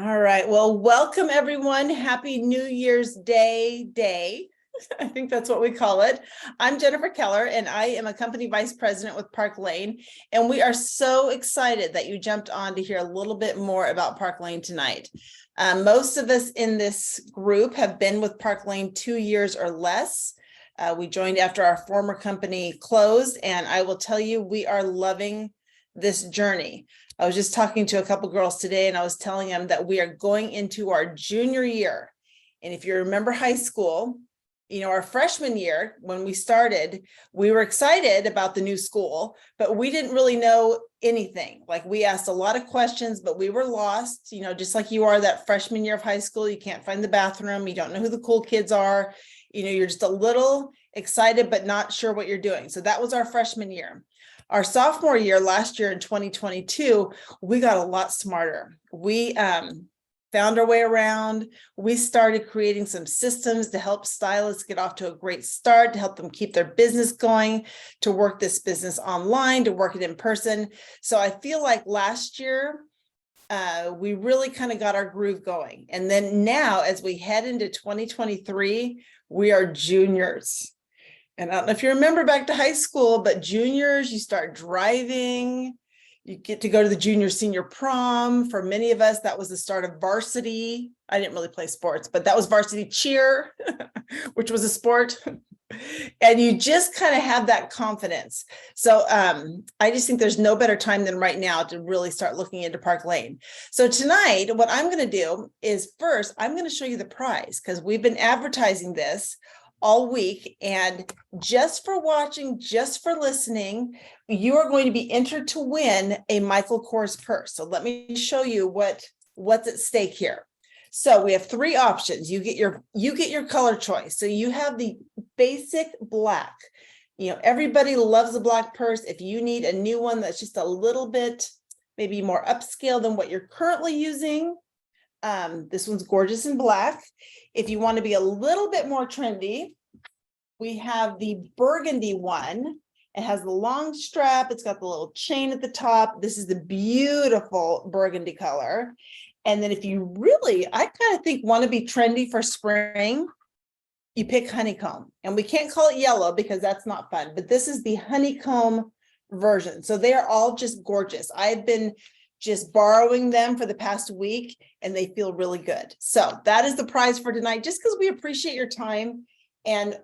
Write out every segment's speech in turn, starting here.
All right. Well, welcome everyone. Happy New Year's Day. I think that's what we call it. I'm Jennifer Keller, and I am a company vice president with Park Lane. And we are so excited that you jumped on to hear a little bit more about Park Lane tonight. Most of us in this group have been with Park Lane 2 years or less. We joined after our former company closed, and I will tell you, we are loving this journey. I was just talking to a couple girls today, and I was telling them that we are going into our junior year. And if you remember high school, our freshman year, when we started, we were excited about the new school, but we didn't really know anything. Like, we asked a lot of questions, but we were lost, just like you are that freshman year of high school. You can't find the bathroom. You don't know who the cool kids are. You're just a little excited, but not sure what you're doing. So that was our freshman year. Our sophomore year, last year in 2022, we got a lot smarter. We found our way around. We started creating some systems to help stylists get off to a great start, to help them keep their business going, to work this business online, to work it in person. So I feel like last year, we really kind of got our groove going. And then now, as we head into 2023, we are juniors. And I don't know if you remember back to high school, but juniors, you start driving, you get to go to the junior senior prom. For many of us, that was the start of varsity. I didn't really play sports, but that was varsity cheer, which was a sport. And you just kind of have that confidence. So I just think there's no better time than right now to really start looking into Park Lane. So tonight, what I'm going to do is first, I'm going to show you the prize, because we've been advertising this all week, and just for watching, just for listening, you are going to be entered to win a Michael Kors purse. So let me show you what's at stake here. So we have three options. You get your color choice. So you have the basic black. Everybody loves a black purse. If you need a new one that's just a little bit maybe more upscale than what you're currently using, this one's gorgeous in black. If you want to be a little bit more trendy, we have the burgundy one. It has the long strap. It's got the little chain at the top. This is the beautiful burgundy color. And then if you really, I kind of think, want to be trendy for spring, you pick honeycomb. And we can't call it yellow because that's not fun, but this is the honeycomb version. So they are all just gorgeous. I've been just borrowing them for the past week, and they feel really good. So that is the prize for tonight, just because we appreciate your time. And,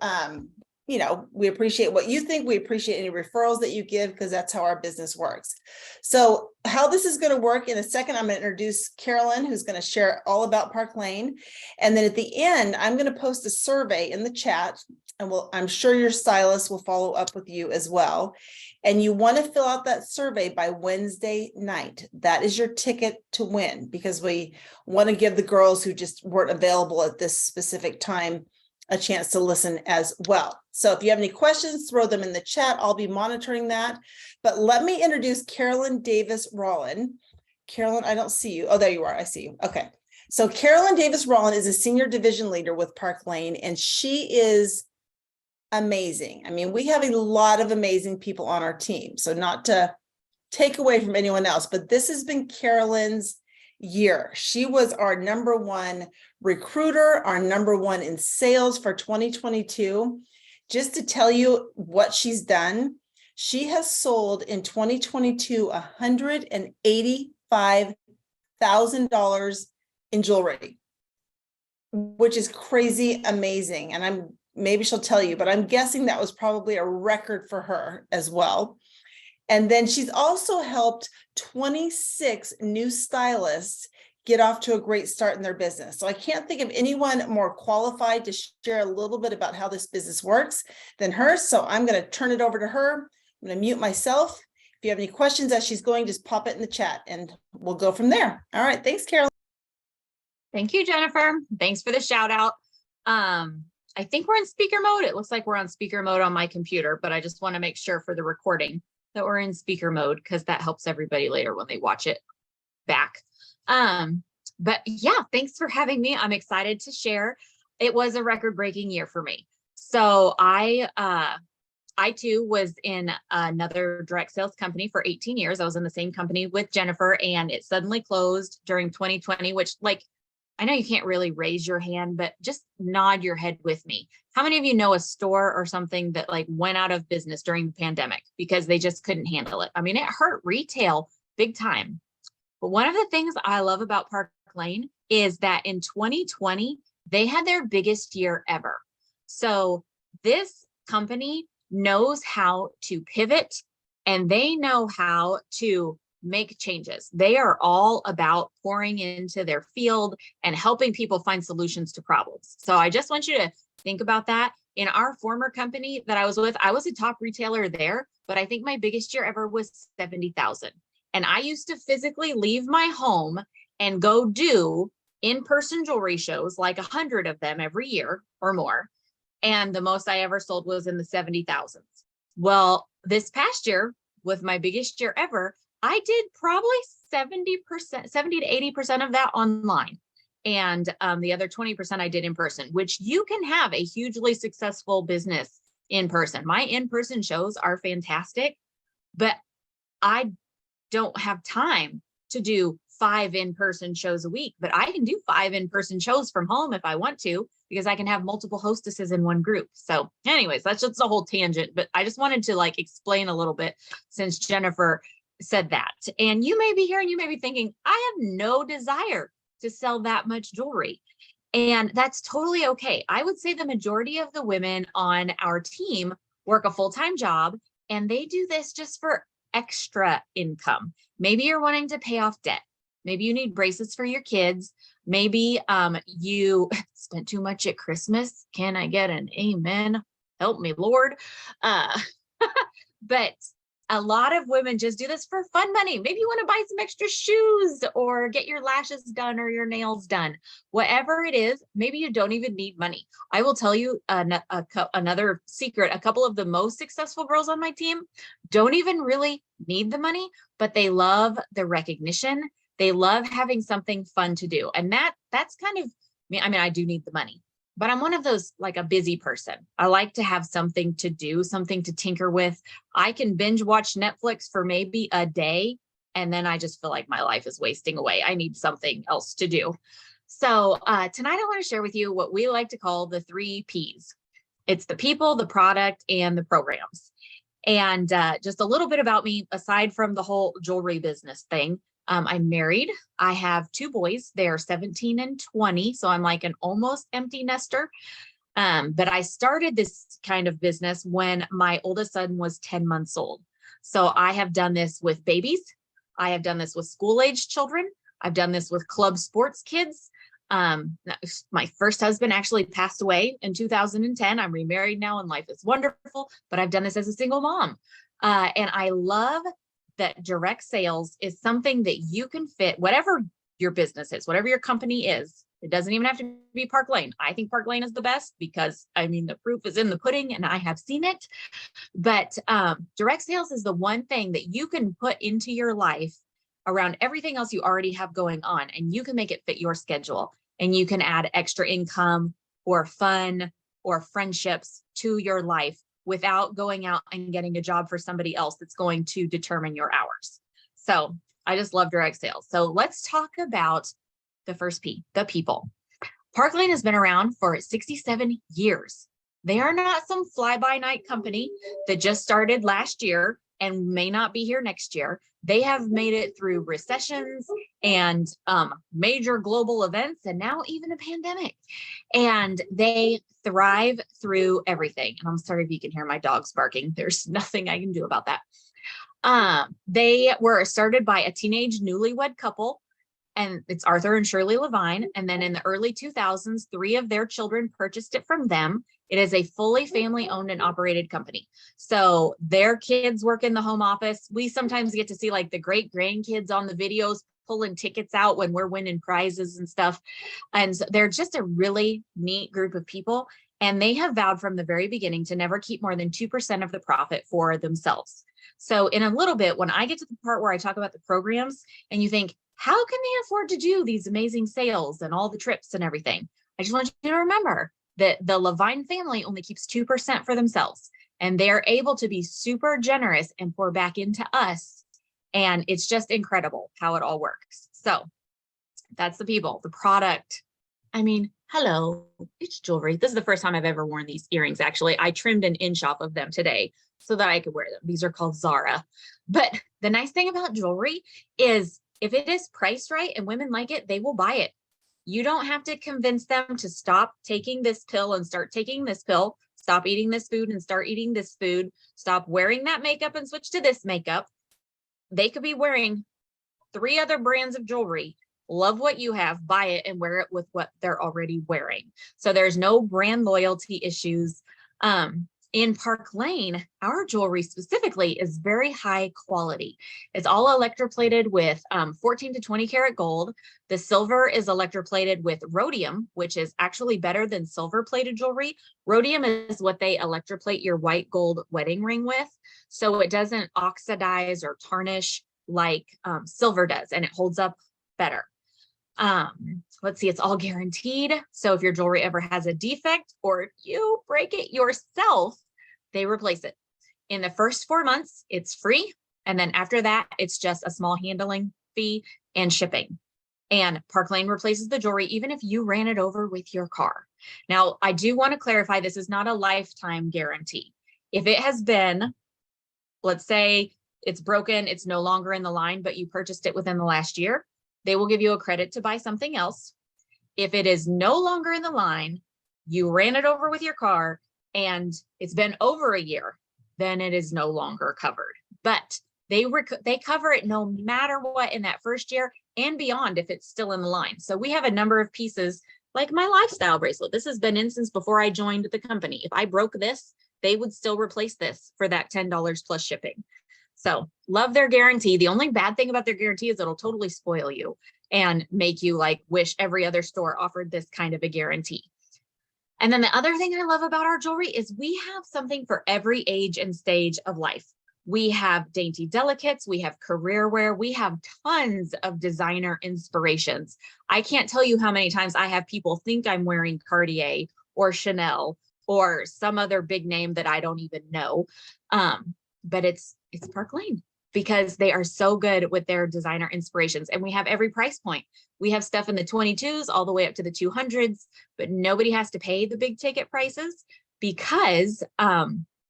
we appreciate what you think. We appreciate any referrals that you give, because that's how our business works. So how this is going to work, in a second, I'm going to introduce Carolyn, who's going to share all about Park Lane. And then at the end, I'm going to post a survey in the chat, and I'm sure your stylist will follow up with you as well. And you want to fill out that survey by Wednesday night. That is your ticket to win, because we want to give the girls who just weren't available at this specific time a chance to listen as well. So if you have any questions, throw them in the chat. I'll be monitoring that. But let me introduce Carolyn Davis-Rohlin. Carolyn, I don't see you. Oh, there you are. I see you. Okay. So Carolyn Davis-Rohlin is a senior division leader with Park Lane, and she is amazing. I mean, we have a lot of amazing people on our team. So not to take away from anyone else, but this has been Carolyn's year. She was our number one recruiter, our number one in sales for 2022. Just to tell you what she's done, she has sold in 2022 $185,000 in jewelry, which is crazy amazing. And maybe she'll tell you, but I'm guessing that was probably a record for her as well. And then she's also helped 26 new stylists get off to a great start in their business. So I can't think of anyone more qualified to share a little bit about how this business works than her. So I'm going to turn it over to her. I'm going to mute myself. If you have any questions as she's going, just pop it in the chat and we'll go from there. All right. Thanks, Carol. Thank you, Jennifer. Thanks for the shout out. I think we're in speaker mode. It looks like we're on speaker mode on my computer, but I just want to make sure for the recording that we're in speaker mode, because that helps everybody later when they watch it back. But yeah, thanks for having me. I'm excited to share. It was a record-breaking year for me. So I I too was in another direct sales company for 18 years. I was in the same company with Jennifer, and it suddenly closed during 2020, which, like, I know you can't really raise your hand, but just nod your head with me. How many of you know a store or something that like went out of business during the pandemic because they just couldn't handle it? I mean, it hurt retail big time. But one of the things I love about Park Lane is that in 2020, they had their biggest year ever. So this company knows how to pivot, and they know how to make changes. They are all about pouring into their field and helping people find solutions to problems. So I just want you to think about that. In our former company that I was with, I was a top retailer there, but I think my biggest year ever was 70,000. And I used to physically leave my home and go do in-person jewelry shows, like 100 of them every year or more. And the most I ever sold was in the 70,000s. Well, this past year, with my biggest year ever, I did probably 70%, 70 to 80% of that online. And the other 20% I did in person, which you can have a hugely successful business in person. My in-person shows are fantastic, but I don't have time to do 5 in-person shows a week, but I can do 5 in-person shows from home if I want to, because I can have multiple hostesses in one group. So anyways, that's just a whole tangent, but I just wanted to like explain a little bit since Jennifer said that. And you may be here and you may be thinking, I have no desire to sell that much jewelry. And that's totally okay. I would say the majority of the women on our team work a full-time job, and they do this just for extra income. Maybe you're wanting to pay off debt. Maybe you need bracelets for your kids. Maybe you spent too much at Christmas. Can I get an amen? Help me, Lord. But a lot of women just do this for fun money. Maybe you want to buy some extra shoes or get your lashes done or your nails done. Whatever it is, maybe you don't even need money. I will tell you another secret. A couple of the most successful girls on my team don't even really need the money, but they love the recognition. They love having something fun to do. And that's kind of me. I mean, I do need the money, but I'm one of those, like a busy person. I like to have something to do, something to tinker with. I can binge watch Netflix for maybe a day, and then I just feel like my life is wasting away. I need something else to do. So tonight I want to share with you what we like to call the 3 Ps. It's the people, the product, and the programs. And just a little bit about me, aside from the whole jewelry business thing. I'm married. I have 2 boys. They're 17 and 20. So I'm like an almost empty nester. But I started this kind of business when my oldest son was 10 months old. So I have done this with babies. I have done this with school-age children. I've done this with club sports kids. My first husband actually passed away in 2010. I'm remarried now and life is wonderful, but I've done this as a single mom. And I love that direct sales is something that you can fit whatever your business is, whatever your company is. It doesn't even have to be Park Lane. I think Park Lane is the best because, I mean, the proof is in the pudding and I have seen it. But direct sales is the one thing that you can put into your life around everything else you already have going on, and you can make it fit your schedule, and you can add extra income or fun or friendships to your life without going out and getting a job for somebody else that's going to determine your hours. So I just love direct sales. So let's talk about the first P, the people. Park Lane has been around for 67 years. They are not some fly-by-night company that just started last year and may not be here next year. They have made it through recessions and major global events, and now even a pandemic. And they thrive through everything. And I'm sorry if you can hear my dogs barking. There's nothing I can do about that. They were started by a teenage newlywed couple, and it's Arthur and Shirley Levine. And then in the early 2000s, 3 of their children purchased it from them. It is a fully family owned and operated company. So their kids work in the home office. We sometimes get to see like the great grandkids on the videos pulling tickets out when we're winning prizes and stuff. And so they're just a really neat group of people. And they have vowed from the very beginning to never keep more than 2% of the profit for themselves. So in a little bit, when I get to the part where I talk about the programs and you think, how can they afford to do these amazing sales and all the trips and everything? I just want you to remember that the Levine family only keeps 2% for themselves. and they're able to be super generous and pour back into us. And it's just incredible how it all works. So that's the people, the product. I mean, hello, it's jewelry. This is the first time I've ever worn these earrings. Actually, I trimmed an inch off of them today so that I could wear them. These are called Zara. But the nice thing about jewelry is if it is priced right and women like it, they will buy it. You don't have to convince them to stop taking this pill and start taking this pill, stop eating this food and start eating this food, stop wearing that makeup and switch to this makeup. They could be wearing 3 other brands of jewelry, love what you have, buy it and wear it with what they're already wearing. So there's no brand loyalty issues. In Park Lane, our jewelry specifically is very high quality. It's all electroplated with 14 to 20 karat gold. The silver is electroplated with rhodium, which is actually better than silver plated jewelry. Rhodium is what they electroplate your white gold wedding ring with. So it doesn't oxidize or tarnish like silver does, and it holds up better. Let's see, it's all guaranteed. So if your jewelry ever has a defect or if you break it yourself, they replace it. In the first 4 months, it's free. And then after that, it's just a small handling fee and shipping. And Park Lane replaces the jewelry, even if you ran it over with your car. Now, I do want to clarify, this is not a lifetime guarantee. If it has been, let's say it's broken, it's no longer in the line, but you purchased it within the last year, they will give you a credit to buy something else. If it is no longer in the line, you ran it over with your car, and it's been over a year, then it is no longer covered. But they cover it no matter what in that first year and beyond if it's still in the line. So we have a number of pieces like my lifestyle bracelet. This has been in since before I joined the company. If I broke this, they would still replace this for that $10 plus shipping. So love their guarantee. The only bad thing about their guarantee is it'll totally spoil you and make you like wish every other store offered this kind of a guarantee. And then the other thing I love about our jewelry is we have something for every age and stage of life. We have dainty delicates, we have career wear, we have tons of designer inspirations. I can't tell you how many times I have people think I'm wearing Cartier or Chanel or some other big name that I don't even know. But it's Park Lane because they are so good with their designer inspirations. And we have every price point. We have stuff in the 22s all the way up to the 200s, but nobody has to pay the big ticket prices because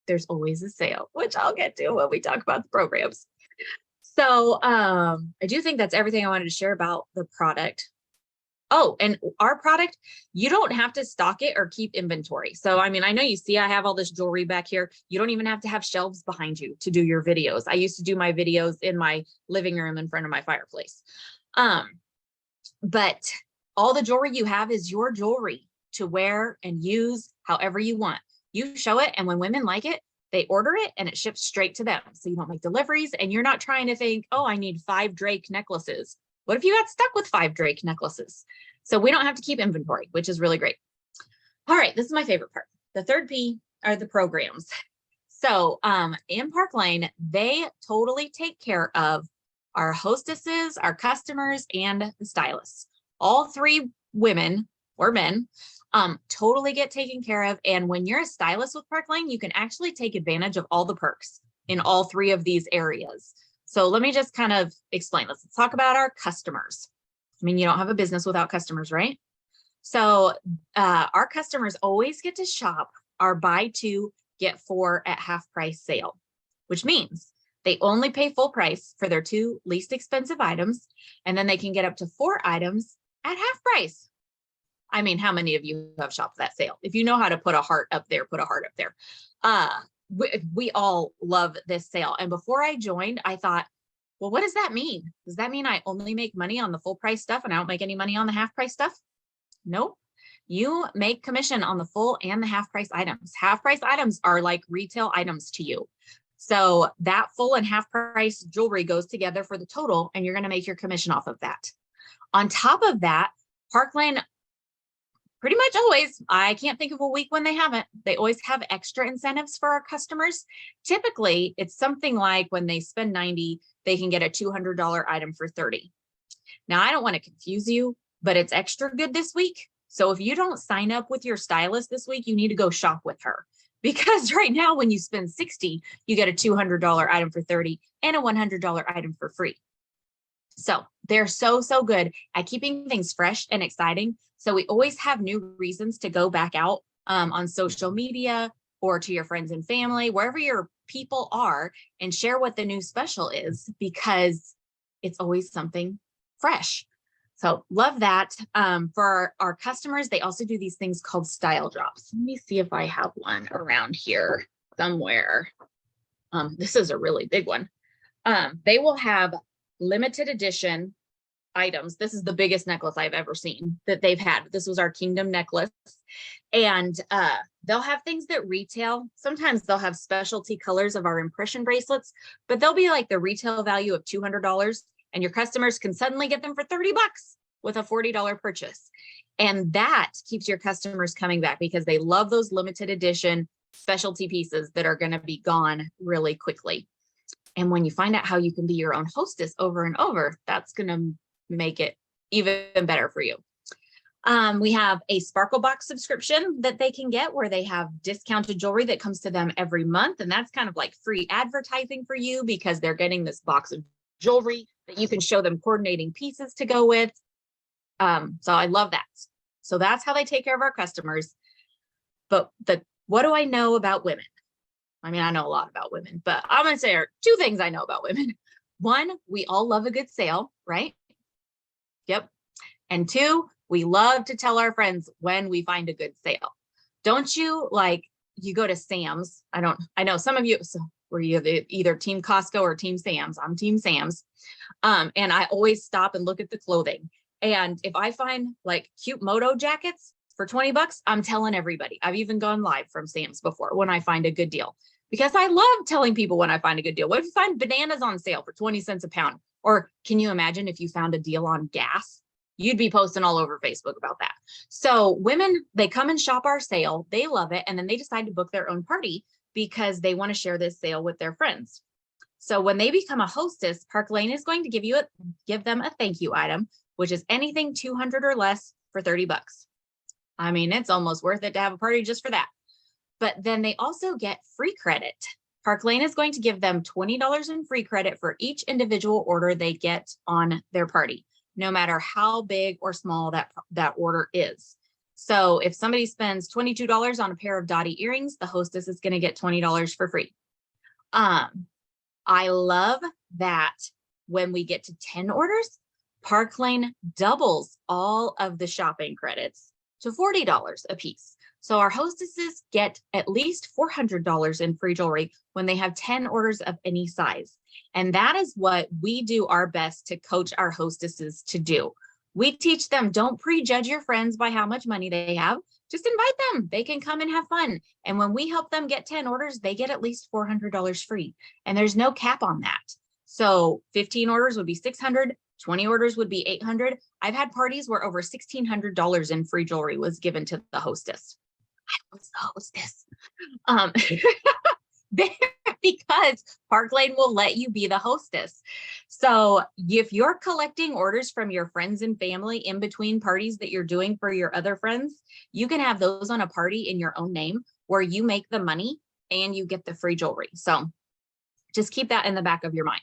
there's always a sale, which I'll get to when we talk about the programs. So I do think that's everything I wanted to share about the product. Oh, and our product, you don't have to stock it or keep inventory. So, I mean, I know you see I have all this jewelry back here. You don't even have to have shelves behind you to do your videos. I used to do my videos in my living room in front of my fireplace. But all the jewelry you have is your jewelry to wear and use however you want. You show it, and when women like it, they order it and it ships straight to them. So you don't make deliveries and you're not trying to think, oh, I need 5 Drake necklaces. What if you got stuck with 5 Drake necklaces? So we don't have to keep inventory, which is really great. All right, this is my favorite part. The third P are the programs. So in Park Lane, they totally take care of our hostesses, our customers, and the stylists. All 3 women or men totally get taken care of. And when you're a stylist with Park Lane, you can actually take advantage of all the perks in all 3 of these areas. So let me just kind of explain. Let's talk about our customers. I mean, you don't have a business without customers, right? So our customers always get to shop our buy 2, get 4 at half price sale, which means they only pay full price for their 2 least expensive items, and then they can get up to 4 items at half price. I mean, how many of you have shopped that sale? If you know how to put a heart up there, put a heart up there. We all love this sale. And before I joined, I thought, well, what does that mean? Does that mean I only make money on the full price stuff and I don't make any money on the half price stuff? Nope. You make commission on the full and the half price items. Half price items are like retail items to you. So that full and half price jewelry goes together for the total, and you're going to make your commission off of that. On top of that, Park Lane pretty much always, I can't think of a week when they haven't, they always have extra incentives for our customers. Typically, it's something like when they spend 90, they can get a $200 item for 30. Now, I don't want to confuse you, but it's extra good this week. So if you don't sign up with your stylist this week, you need to go shop with her because right now when you spend 60, you get a $200 item for 30 and a $100 item for free. So they're so good at keeping things fresh and exciting. So we always have new reasons to go back out on social media or to your friends and family, wherever your people are, and share what the new special is, because it's always something fresh. So love that. For our customers, they also do these things called style drops. Let me see if I have one around here somewhere. This is a really big one. They will have limited edition items. This is the biggest necklace I've ever seen that they've had. This was our Kingdom necklace. And they'll have things that retail. Sometimes they'll have specialty colors of our impression bracelets, but they'll be like the retail value of $200, and your customers can suddenly get them for 30 bucks with a $40 purchase. And that keeps your customers coming back because they love those limited edition specialty pieces that are going to be gone really quickly. And when you find out how you can be your own hostess over and over, that's going to make it even better for you. We have a Sparkle Box subscription that they can get where they have discounted jewelry that comes to them every month. And that's kind of like free advertising for you because they're getting this box of jewelry that you can show them coordinating pieces to go with. So I love that. So that's how they take care of our customers. But what do I know about women? I mean, I know a lot about women, but I'm going to say there are two things I know about women. One, we all love a good sale, right? Yep. And two, we love to tell our friends when we find a good sale. Don't you? Like, you go to Sam's. I know some of you, so were you either Team Costco or Team Sam's? I'm Team Sam's. And I always stop and look at the clothing. And if I find like cute moto jackets for 20 bucks, I'm telling everybody. I've even gone live from Sam's before when I find a good deal, because I love telling people when I find a good deal. What if you find bananas on sale for 20 cents a pound? Or can you imagine if you found a deal on gas? You'd be posting all over Facebook about that. So women, they come and shop our sale. They love it. And then they decide to book their own party because they want to share this sale with their friends. So when they become a hostess, Park Lane is going to give them a thank you item, which is anything 200 or less for 30 bucks. I mean, it's almost worth it to have a party just for that. But then they also get free credit. Park Lane is going to give them $20 in free credit for each individual order they get on their party, no matter how big or small that order is. So if somebody spends $22 on a pair of Dottie earrings, the hostess is going to get $20 for free. I love that when we get to 10 orders, Park Lane doubles all of the shopping credits to $40 a piece. So our hostesses get at least $400 in free jewelry when they have 10 orders of any size. And that is what we do our best to coach our hostesses to do. We teach them, don't prejudge your friends by how much money they have. Just invite them. They can come and have fun. And when we help them get 10 orders, they get at least $400 free. And there's no cap on that. So 15 orders would be $600. 20 orders would be $800. I've had parties where over $1,600 in free jewelry was given to the hostess. I was the hostess. Because Park Lane will let you be the hostess. So if you're collecting orders from your friends and family in between parties that you're doing for your other friends, you can have those on a party in your own name where you make the money and you get the free jewelry. So just keep that in the back of your mind.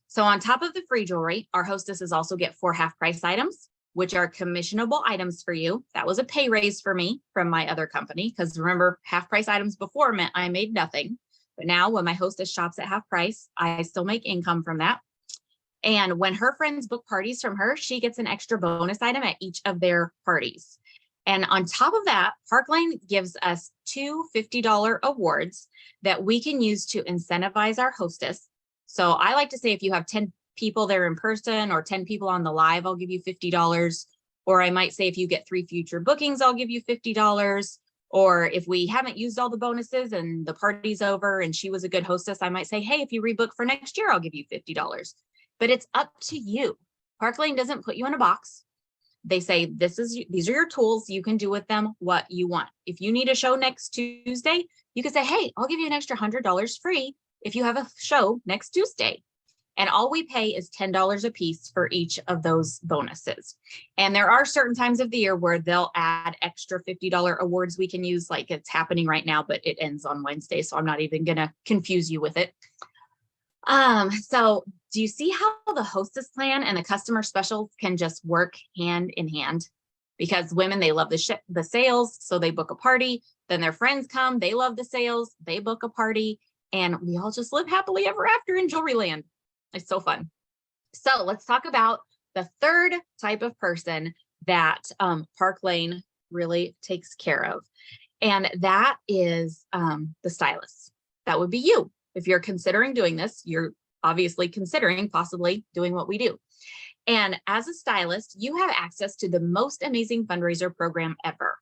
So on top of the free jewelry, our hostesses also get 4 half-price items, which are commissionable items for you. That was a pay raise for me from my other company, because remember, half-price items before meant I made nothing. But now when my hostess shops at half price, I still make income from that. And when her friends book parties from her, she gets an extra bonus item at each of their parties. And on top of that, Park Lane gives us 2 $50 awards that we can use to incentivize our hostess. So I like to say, if you have 10 people there in person or 10 people on the live, I'll give you $50. Or I might say, if you get 3 future bookings, I'll give you $50. Or if we haven't used all the bonuses and the party's over and she was a good hostess, I might say, hey, if you rebook for next year, I'll give you $50. But it's up to you. Park Lane doesn't put you in a box. They say, these are your tools. You can do with them what you want. If you need a show next Tuesday, you can say, hey, I'll give you an extra $100 free if you have a show next Tuesday. And all we pay is $10 a piece for each of those bonuses. And there are certain times of the year where they'll add extra $50 awards we can use, like it's happening right now, but it ends on Wednesday. So I'm not even going to confuse you with it. So do you see how the hostess plan and the customer specials can just work hand in hand? Because women, they love the sales, so they book a party. Then their friends come, they love the sales, they book a party, and we all just live happily ever after in jewelry land. It's so fun. So let's talk about the third type of person that Park Lane really takes care of. And that is the stylist. That would be you. If you're considering doing this, you're obviously considering possibly doing what we do. And as a stylist, you have access to the most amazing fundraiser program ever.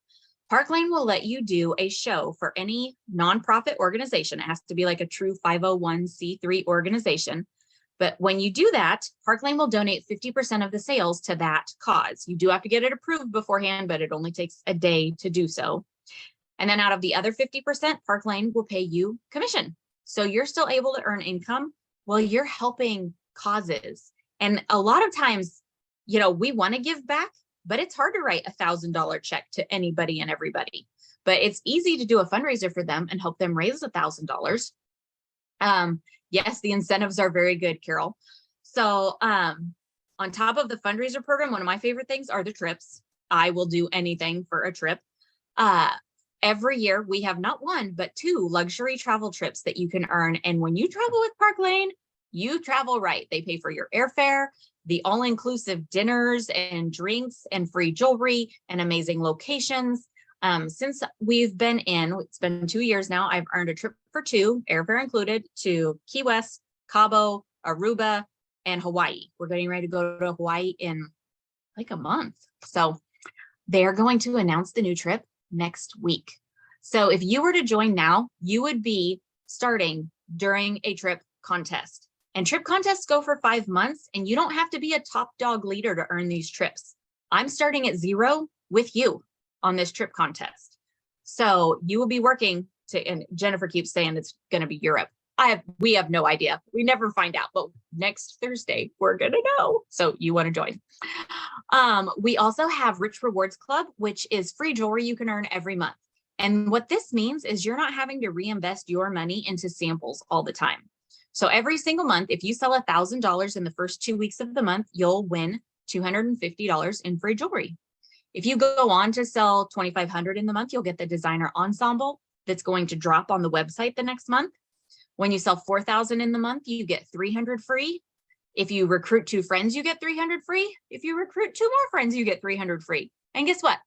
Park Lane will let you do a show for any nonprofit organization. It has to be like a true 501c3 organization. But when you do that, Park Lane will donate 50% of the sales to that cause. You do have to get it approved beforehand, but it only takes a day to do so. And then out of the other 50%, Park Lane will pay you commission. So you're still able to earn income while you're helping causes. And a lot of times, you know, we want to give back, but it's hard to write $1,000 check to anybody and everybody. But it's easy to do a fundraiser for them and help them raise $1,000. Yes, the incentives are very good, Carol. So on top of the fundraiser program, one of my favorite things are the trips. I will do anything for a trip. Every year we have not one, but 2 luxury travel trips that you can earn. And when you travel with Park Lane, you travel right. They pay for your airfare, the all-inclusive dinners and drinks and free jewelry and amazing locations. Since we've been it's been 2 years now, I've earned a trip for 2, airfare included, to Key West, Cabo, Aruba, and Hawaii. We're getting ready to go to Hawaii in like a month. So they're going to announce the new trip next week. So if you were to join now, you would be starting during a trip contest. And trip contests go for 5 months, and you don't have to be a top dog leader to earn these trips. I'm starting at 0 with you on this trip contest. So you will be working to, and Jennifer keeps saying it's going to be Europe. We have no idea. We never find out, but next Thursday, we're going to know. So you want to join. We also have Rich Rewards Club, which is free jewelry you can earn every month. And what this means is you're not having to reinvest your money into samples all the time. So every single month, if you sell $1,000 in the first 2 weeks of the month, you'll win $250 in free jewelry. If you go on to sell $2,500 in the month, you'll get the designer ensemble that's going to drop on the website the next month. When you sell $4,000 in the month, you get $300 free. If you recruit 2 friends, you get $300 free. If you recruit 2 more friends, you get $300 free. And guess what?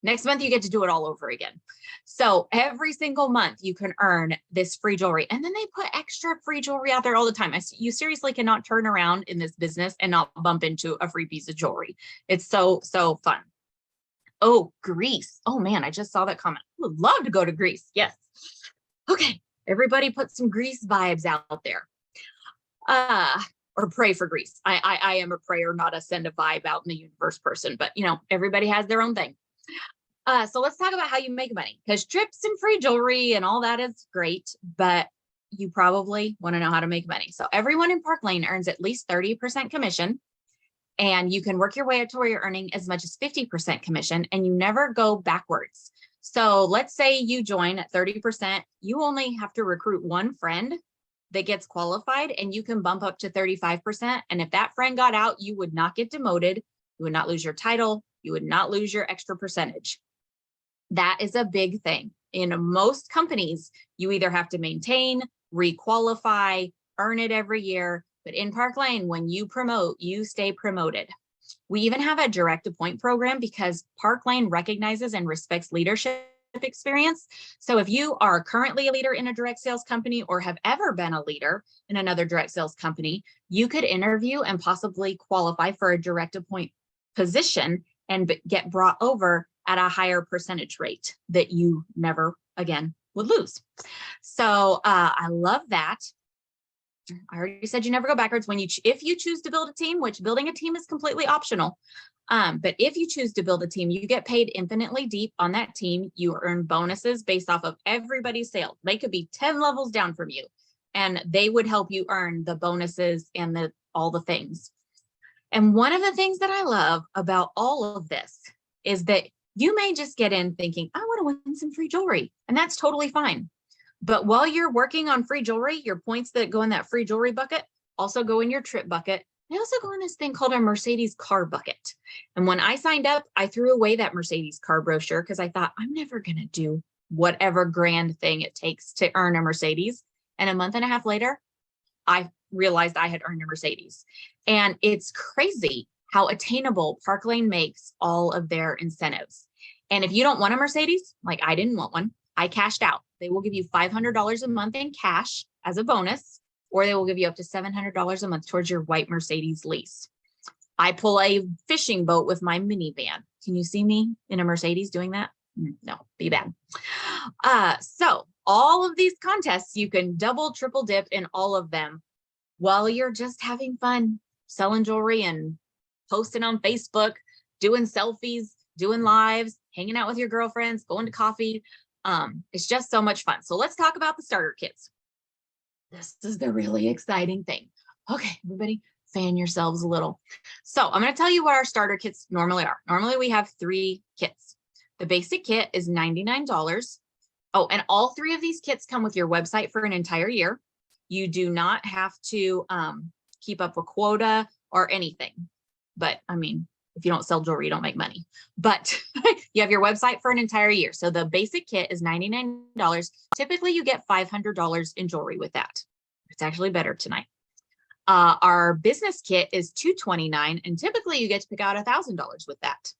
Next month, you get to do it all over again. So every single month you can earn this free jewelry. And then they put extra free jewelry out there all the time. You seriously cannot turn around in this business and not bump into a free piece of jewelry. It's so, so fun. Oh, Greece. Oh man, I just saw that comment. I would love to go to Greece. Yes. Okay. Everybody put some Greece vibes out there. Or pray for Greece. I am a prayer, not a send a vibe out in the universe person, but you know, everybody has their own thing. So let's talk about how you make money, because trips and free jewelry and all that is great, but you probably want to know how to make money. So everyone in Park Lane earns at least 30% commission, and you can work your way up to where you're earning as much as 50% commission, and you never go backwards. So let's say you join at 30%, you only have to recruit 1 friend that gets qualified, and you can bump up to 35%. And if that friend got out, you would not get demoted. You would not lose your title. You would not lose your extra percentage. That is a big thing. In most companies, you either have to maintain, requalify, earn it every year. But in Park Lane, when you promote, you stay promoted. We even have a direct appoint program because Park Lane recognizes and respects leadership experience. So if you are currently a leader in a direct sales company or have ever been a leader in another direct sales company, you could interview and possibly qualify for a direct appoint position and get brought over at a higher percentage rate that you never again would lose. So I love that. I already said you never go backwards if you choose to build a team, which building a team is completely optional. But if you choose to build a team, you get paid infinitely deep on that team. You earn bonuses based off of everybody's sales. They could be 10 levels down from you. and they would help you earn the bonuses and all the things. And one of the things that I love about all of this is that you may just get in thinking, I want to win some free jewelry, and that's totally fine. But while you're working on free jewelry, your points that go in that free jewelry bucket also go in your trip bucket. They also go in this thing called a Mercedes car bucket. And when I signed up, I threw away that Mercedes car brochure because I thought, I'm never going to do whatever grand thing it takes to earn a Mercedes. And a month and a half later, I realized I had earned a Mercedes. And it's crazy how attainable Park Lane makes all of their incentives. And if you don't want a Mercedes, like I didn't want one, I cashed out. They will give you $500 a month in cash as a bonus, or they will give you up to $700 a month towards your white Mercedes lease. I pull a fishing boat with my minivan. Can you see me in a Mercedes doing that? No, be bad. So all of these contests, you can double, triple dip in all of them while you're just having fun, selling jewelry and posting on Facebook, doing selfies, doing lives, hanging out with your girlfriends, going to coffee. It's just so much fun. So let's talk about the starter kits. This is the really exciting thing. Okay, everybody, fan yourselves a little. So I'm going to tell you what our starter kits normally are. Normally we have 3 kits. The basic kit is $99. Oh, and all 3 of these kits come with your website for an entire year. You do not have to keep up a quota or anything. But I mean, if you don't sell jewelry, you don't make money. But you have your website for an entire year. So the basic kit is $99. Typically, you get $500 in jewelry with that. It's actually better tonight. Our business kit is $229, and typically you get to pick out $1,000 with that.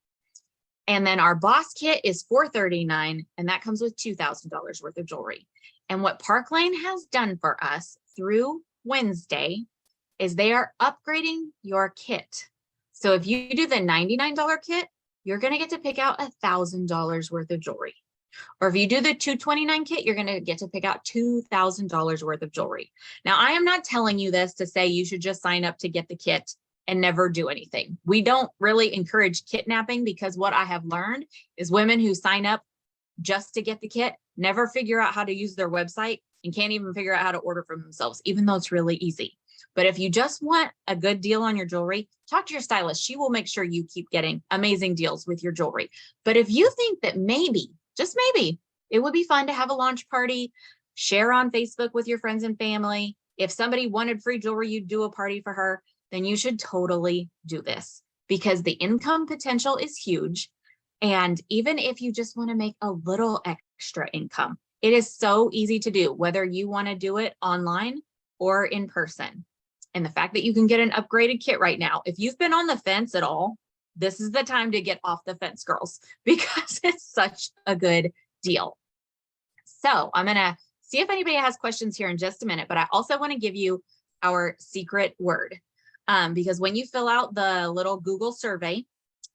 And then our boss kit is $439, and that comes with $2,000 worth of jewelry. And what Park Lane has done for us through Wednesday is they are upgrading your kit. So if you do the $99 kit, you're going to get to pick out $1,000 worth of jewelry. Or if you do the $229 kit, you're going to get to pick out $2,000 worth of jewelry. Now, I am not telling you this to say you should just sign up to get the kit and never do anything. We don't really encourage kidnapping, because what I have learned is women who sign up just to get the kit never figure out how to use their website and can't even figure out how to order for themselves, even though it's really easy. But if you just want a good deal on your jewelry, talk to your stylist. She will make sure you keep getting amazing deals with your jewelry. But if you think that maybe, just maybe, it would be fun to have a launch party, share on Facebook with your friends and family. If somebody wanted free jewelry, you'd do a party for her, then you should totally do this, because the income potential is huge. And even if you just want to make a little extra income, it is so easy to do, whether you want to do it online or in person. And the fact that you can get an upgraded kit right now, if you've been on the fence at all, this is the time to get off the fence, girls, because it's such a good deal. So I'm going to see if anybody has questions here in just a minute, but I also want to give you our secret word. Because when you fill out the little Google survey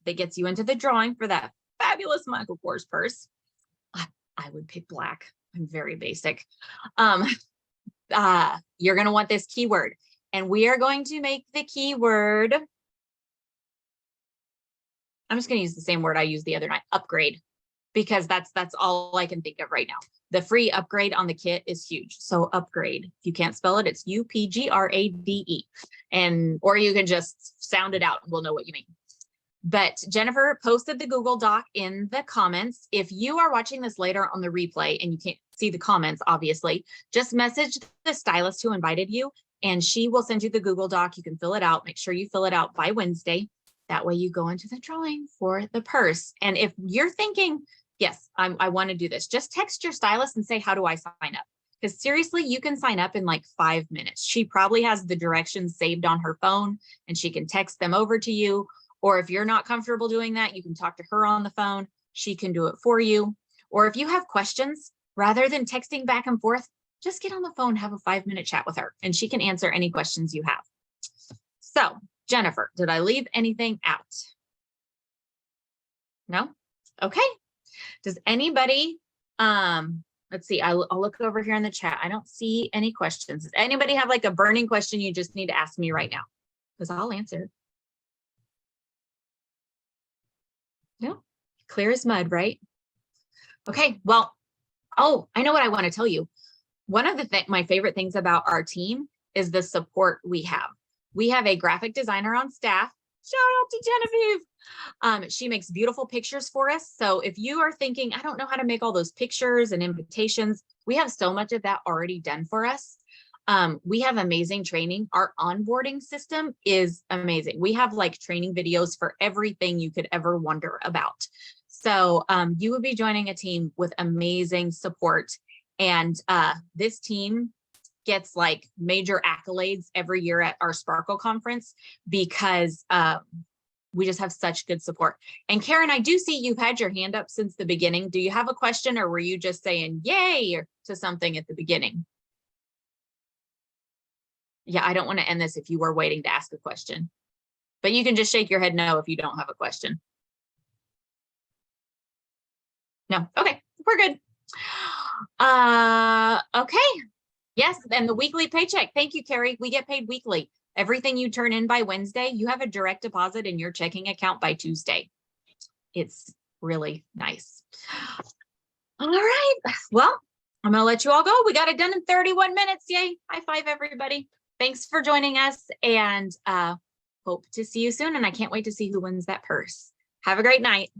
that gets you into the drawing for that fabulous Michael Kors purse, I would pick black. I'm very basic. You're going to want this keyword, and we are going to make the keyword. I'm just going to use the same word I used the other night, upgrade, because that's all I can think of right now. The free upgrade on the kit is huge. So upgrade, if you can't spell it, it's UPGRADE, or you can just sound it out and we'll know what you mean. But Jennifer posted the Google Doc in the comments. If you are watching this later on the replay and you can't see the comments, obviously, just message the stylist who invited you and she will send you the Google Doc. You can fill it out. Make sure you fill it out by Wednesday. That way you go into the drawing for the purse. And if you're thinking, yes, I want to do this, just text your stylist and say, how do I sign up? Because seriously, you can sign up in like 5 minutes. She probably has the directions saved on her phone and she can text them over to you. Or if you're not comfortable doing that, you can talk to her on the phone. She can do it for you. Or if you have questions, rather than texting back and forth, just get on the phone, have a 5-minute chat with her, and she can answer any questions you have. So, Jennifer, did I leave anything out? No? Okay. Does anybody, let's see, I'll look over here in the chat. I don't see any questions. Does anybody have like a burning question you just need to ask me right now? Because I'll answer. No, clear as mud, right? Okay, well, oh, I know what I want to tell you. one of my favorite things about our team is the support we have. We have a graphic designer on staff. Shout out to Genevieve. She makes beautiful pictures for us. So if you are thinking, I don't know how to make all those pictures and invitations, we have so much of that already done for us. We have amazing training. Our onboarding system is amazing. We have like training videos for everything you could ever wonder about. So you would be joining a team with amazing support. And this team gets like major accolades every year at our Sparkle conference because we just have such good support. And Karen, I do see you've had your hand up since the beginning. Do you have a question, or were you just saying yay to something at the beginning? Yeah, I don't want to end this if you were waiting to ask a question, but you can just shake your head no if you don't have a question. No, okay, we're good. Okay. Yes, and the weekly paycheck. Thank you, Carrie. We get paid weekly. Everything you turn in by Wednesday, you have a direct deposit in your checking account by Tuesday. It's really nice. All right. Well, I'm going to let you all go. We got it done in 31 minutes. Yay. High five, everybody. Thanks for joining us, and hope to see you soon. And I can't wait to see who wins that purse. Have a great night.